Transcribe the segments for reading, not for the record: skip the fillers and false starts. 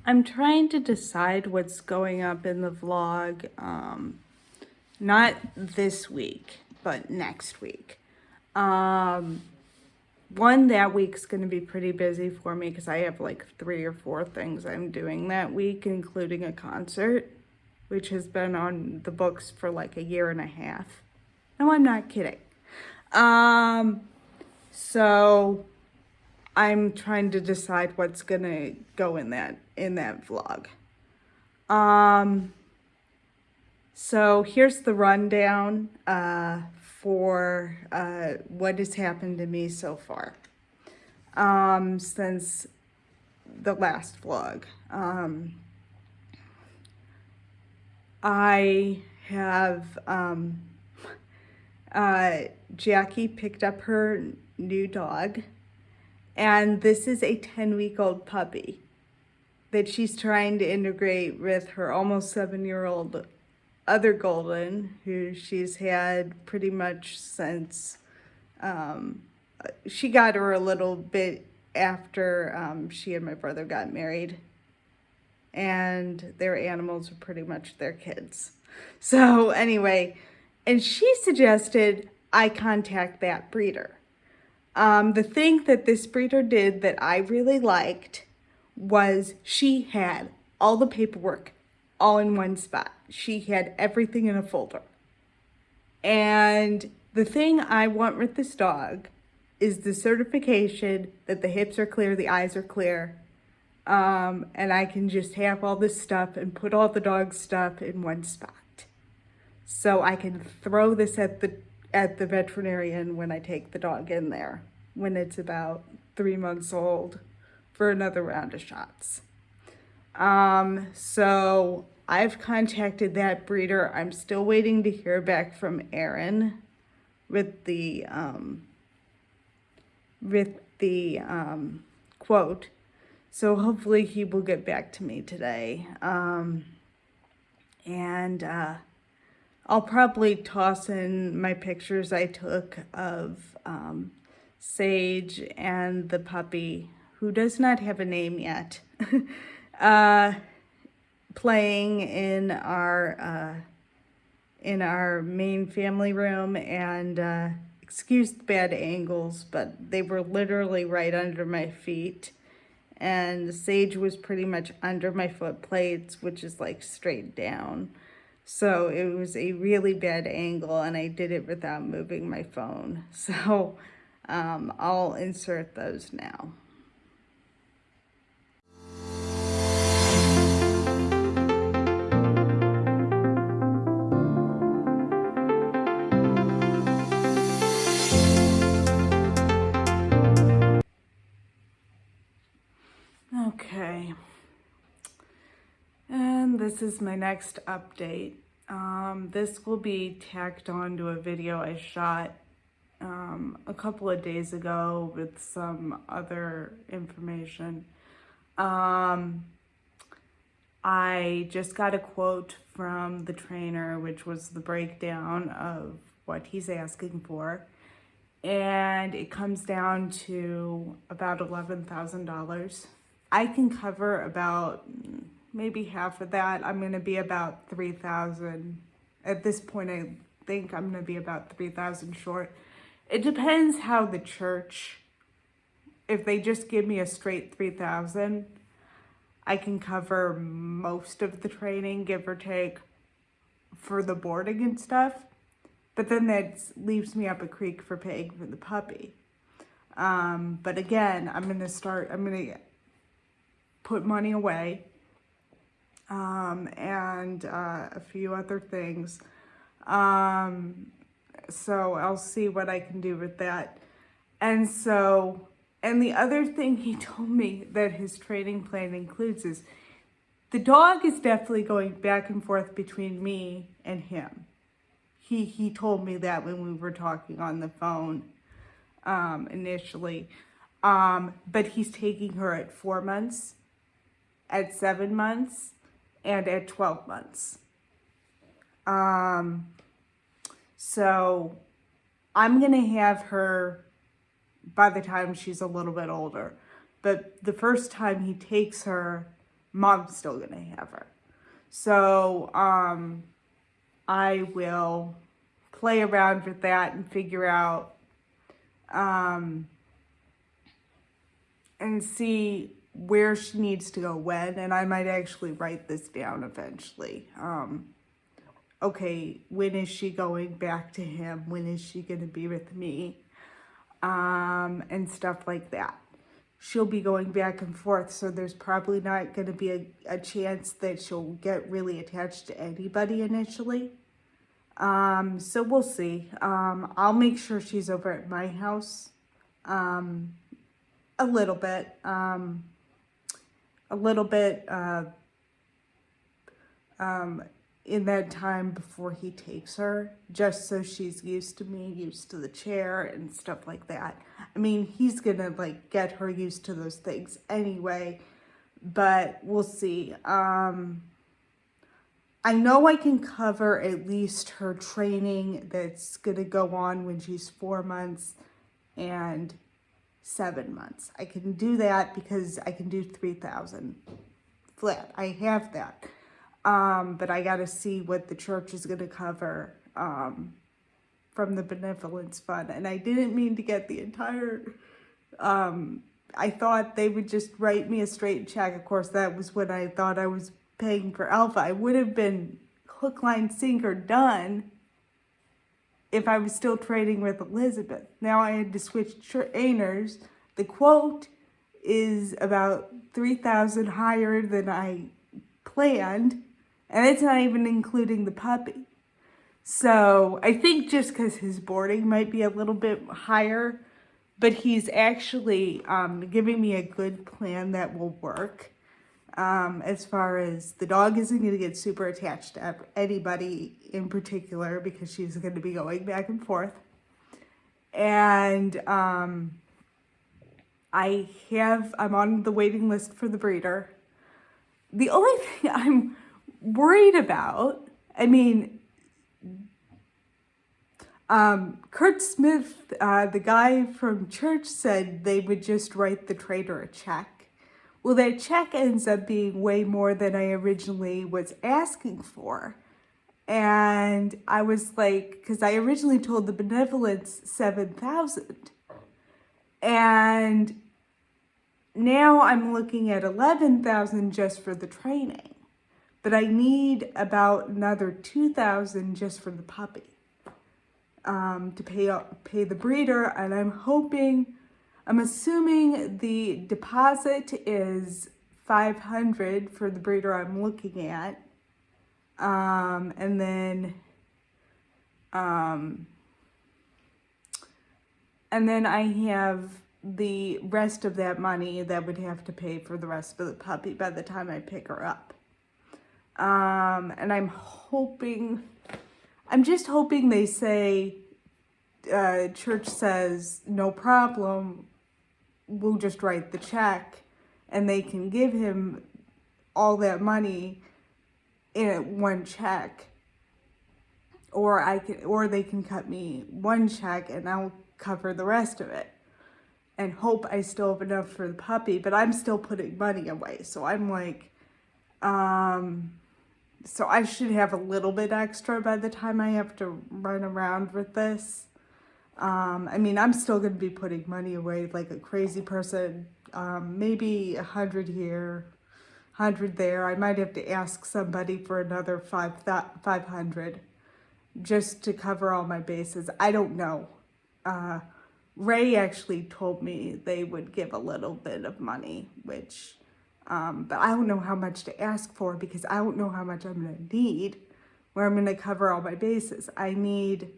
I'm trying to decide what's going up in the vlog, not this week, but next week. One, that week's going to be pretty busy for me because I have like 3 or 4 things I'm doing that week, including a concert, which has been on the books for like a year and a half. No, I'm not kidding. So I'm trying to decide what's gonna go in that vlog. So here's the rundown for what has happened to me so far since the last vlog. I have Jackie picked up her new dog, and this is a 10-week-old puppy that she's trying to integrate with her almost 7-year-old other golden, who she's had pretty much since she got her a little bit after she and my brother got married, and their animals are pretty much their kids. So anyway, and she suggested I contact that breeder. The thing that this breeder did that I really liked was she had all the paperwork all in one spot. She had everything in a folder. And the thing I want with this dog is the certification that the hips are clear, the eyes are clear, and I can just have all this stuff and put all the dog's stuff in one spot. So I can throw this at the veterinarian when I take the dog in there, when it's about 3 months old, for another round of shots. So I've contacted that breeder. I'm still waiting to hear back from Aaron with the quote. So hopefully he will get back to me today. I'll probably toss in my pictures I took of Sage and the puppy, who does not have a name yet, playing in our main family room. And excuse the bad angles, but they were literally right under my feet. And Sage was pretty much under my foot plates, which is like straight down. So it was a really bad angle, and I did it without moving my phone. So I'll insert those now. Okay. And this is my next update. This will be tacked on to a video I shot a couple of days ago with some other information. I just got a quote from the trainer, which was the breakdown of what he's asking for. And it comes down to about $11,000. I can cover about maybe half of that. I'm going to be about 3,000. At this point, I think I'm going to be about 3,000 short. It depends how the church, if they just give me a straight 3,000, I can cover most of the training, give or take, for the boarding and stuff. But then that leaves me up a creek for paying for the puppy. But again, I'm going to put money away, and a few other things. So I'll see what I can do with that. And the other thing he told me that his training plan includes is the dog is definitely going back and forth between me and him. He told me that when we were talking on the phone initially. But he's taking her at 4 months, at 7 months, and at 12 months. So I'm going to have her by the time she's a little bit older. But the first time he takes her, Mom's still gonna have her. So I will play around with that and figure out and see where she needs to go when, and I might actually write this down eventually. Okay, when is she going back to him? When is she going to be with me? And stuff like that. She'll be going back and forth, so there's probably not going to be a chance that she'll get really attached to anybody initially. So we'll see. I'll make sure she's over at my house. A little bit, in that time before he takes her, just so she's used to me, used to the chair and stuff like that. I mean, he's gonna like get her used to those things anyway, but we'll see. I know I can cover at least her training that's gonna go on when she's 4 months and 7 months. I can do that because I can do 3,000 flat. I have that. But I got to see what the church is going to cover from the benevolence fund. And I didn't mean to get the entire, I thought they would just write me a straight check. Of course, that was when I thought I was paying for Alpha. I would have been hook, line, sinker done if I was still trading with Elizabeth. Now I had to switch trainers. The quote is about 3,000 higher than I planned, and it's not even including the puppy. So I think just because his boarding might be a little bit higher, but he's actually giving me a good plan that will work. As far as the dog isn't going to get super attached to anybody in particular because she's going to be going back and forth. And I'm on the waiting list for the breeder. The only thing I'm worried about, I mean, Kurt Smith, the guy from church, said they would just write the trader a check. Well, that check ends up being way more than I originally was asking for. And I was like, because I originally told the benevolence 7,000. And now I'm looking at 11,000 just for the training. But I need about another 2,000 just for the puppy to pay the breeder. And I'm assuming the deposit is 500 for the breeder I'm looking at. And then I have the rest of that money that would have to pay for the rest of the puppy by the time I pick her up. And I'm just hoping they say, church says, no problem, we'll just write the check, and they can give him all that money in one check, or they can cut me one check and I'll cover the rest of it, and hope I still have enough for the puppy. But I'm still putting money away, so I'm like, so I should have a little bit extra by the time I have to run around with this. I mean, I'm still going to be putting money away like a crazy person. Maybe 100 here, 100 there. I might have to ask somebody for another 500 just to cover all my bases. I don't know. Ray actually told me they would give a little bit of money, which, but I don't know how much to ask for because I don't know how much I'm going to need where I'm going to cover all my bases. I need,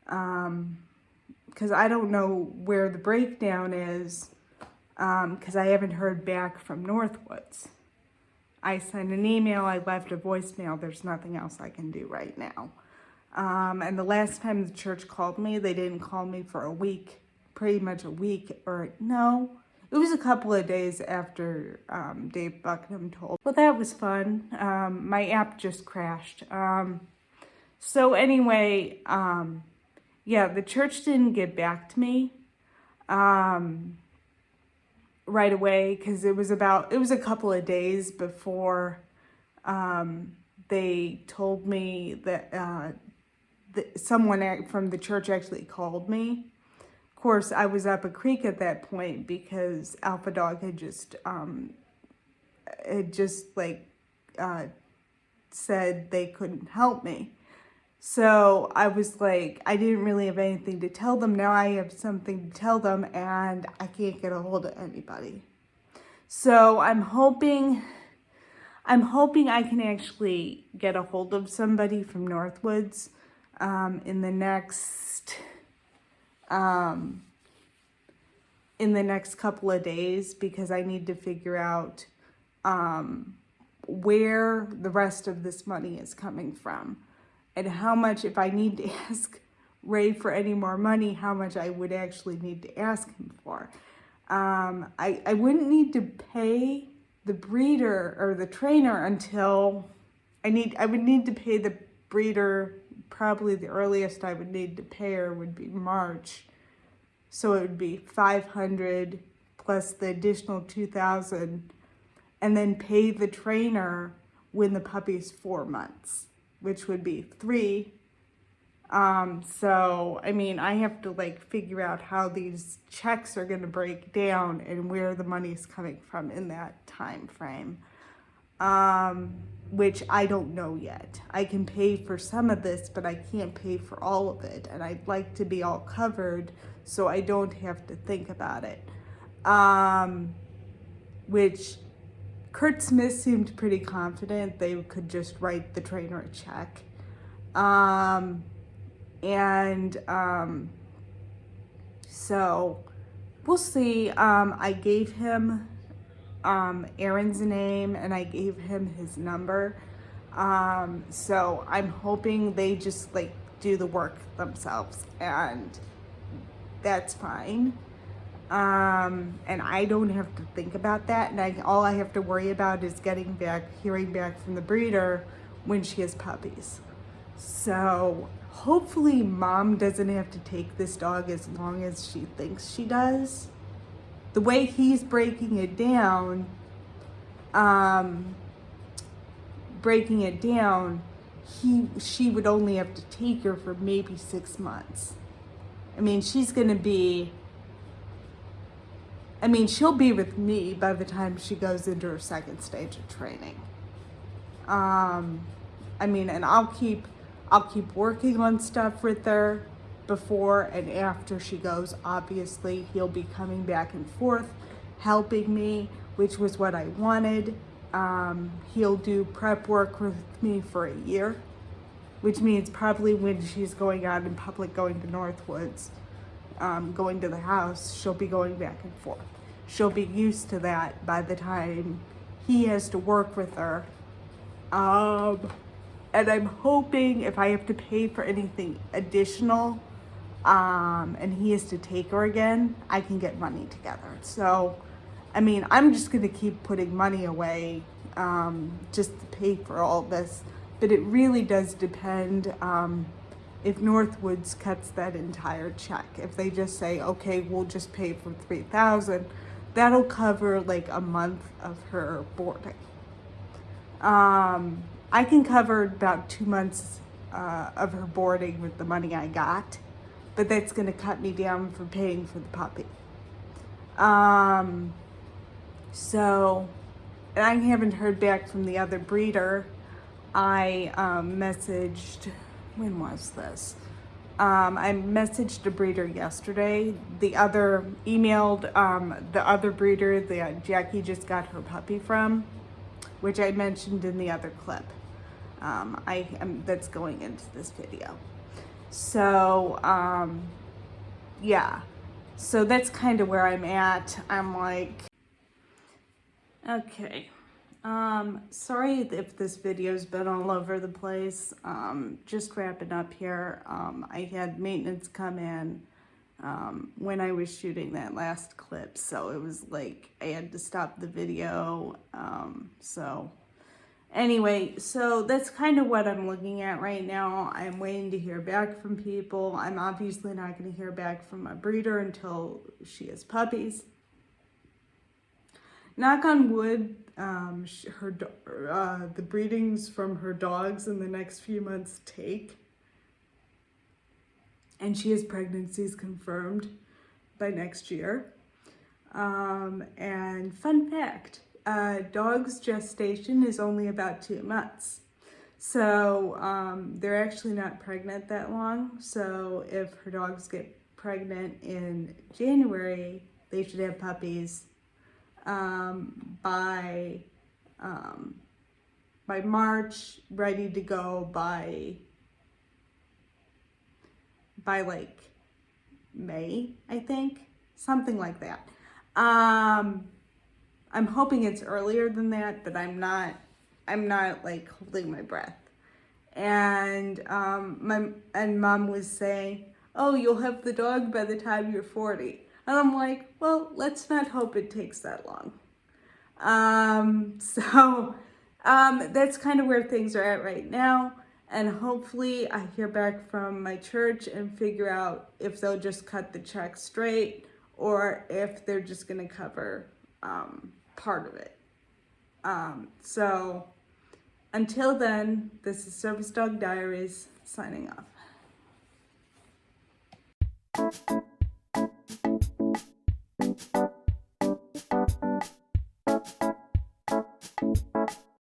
because I don't know where the breakdown is, because I haven't heard back from Northwoods. I sent an email, I left a voicemail, there's nothing else I can do right now. And the last time the church called me, they didn't call me for a week, pretty much a week, or no, it was a couple of days after Dave Bucknam told. Well, that was fun. My app just crashed. So anyway, yeah, the church didn't get back to me right right away, because it was a couple of days before they told me that someone from the church actually called me. Of course, I was up a creek at that point because Alpha Dog had just said they couldn't help me. So I was like, I didn't really have anything to tell them. Now I have something to tell them, and I can't get a hold of anybody. So I'm hoping I can actually get a hold of somebody from Northwoods in the next couple of days, because I need to figure out where the rest of this money is coming from, and how much, if I need to ask Ray for any more money, how much I would actually need to ask him for. I wouldn't need to pay the breeder or the trainer until I would need to pay the breeder. Probably the earliest I would need to pay her would be March. So it would be $500 plus the additional $2,000, and then pay the trainer when the puppy's 4 months, which would be 3. So, I mean, I have to figure out how these checks are going to break down and where the money's coming from in that time frame. Which I don't know yet. I can pay for some of this, but I can't pay for all of it. And I'd like to be all covered so I don't have to think about it. Which Kurt Smith seemed pretty confident they could just write the trainer a check. So we'll see. I gave him Aaron's name, and I gave him his number. So I'm hoping they just do the work themselves, and that's fine. And I don't have to think about that. And all I have to worry about is hearing back from the breeder when she has puppies. So hopefully Mom doesn't have to take this dog as long as she thinks she does. The way he's breaking it down, she would only have to take her for maybe 6 months. I mean, she'll be with me by the time she goes into her second stage of training. And I'll keep working on stuff with her before and after she goes. Obviously, he'll be coming back and forth, helping me, which was what I wanted. He'll do prep work with me for a year, which means probably when she's going out in public, going to Northwoods, going to the house, she'll be going back and forth. She'll be used to that by the time he has to work with her. And I'm hoping if I have to pay for anything additional, and he has to take her again, I can get money together. So, I'm just going to keep putting money away just to pay for all this. But it really does depend if Northwoods cuts that entire check. If they just say, okay, we'll just pay for $3,000, that'll cover a month of her boarding. I can cover about 2 months of her boarding with the money I got, but that's going to cut me down for paying for the puppy. So, and I haven't heard back from the other breeder. I messaged, when was this? I messaged a breeder yesterday. Emailed the other breeder that Jackie just got her puppy from, which I mentioned in the other clip. That's going into this video. So, yeah. So that's kind of where I'm at. I'm like, okay. Sorry if this video's been all over the place. Just wrapping up here. I had maintenance come in when I was shooting that last clip, so it was I had to stop the video. So anyway, so that's kind of what I'm looking at right now. I'm waiting to hear back from people. I'm obviously not going to hear back from my breeder until she has puppies. knock on wood, the breedings from her dogs in the next few months take, and she has pregnancies confirmed by next year. And fun fact, dog's gestation is only about 2 months. So they're actually not pregnant that long. So if her dogs get pregnant in January, they should have puppies by March, ready to go by like May, I think, something like that. I'm hoping it's earlier than that, but I'm not like holding my breath. And mom was saying, "Oh, you'll have the dog by the time you're 40." And I'm like, well, let's not hope it takes that long. That's kind of where things are at right now. And hopefully I hear back from my church and figure out if they'll just cut the check straight or if they're just going to cover part of it. So until then, this is Service Dog Diaries signing off.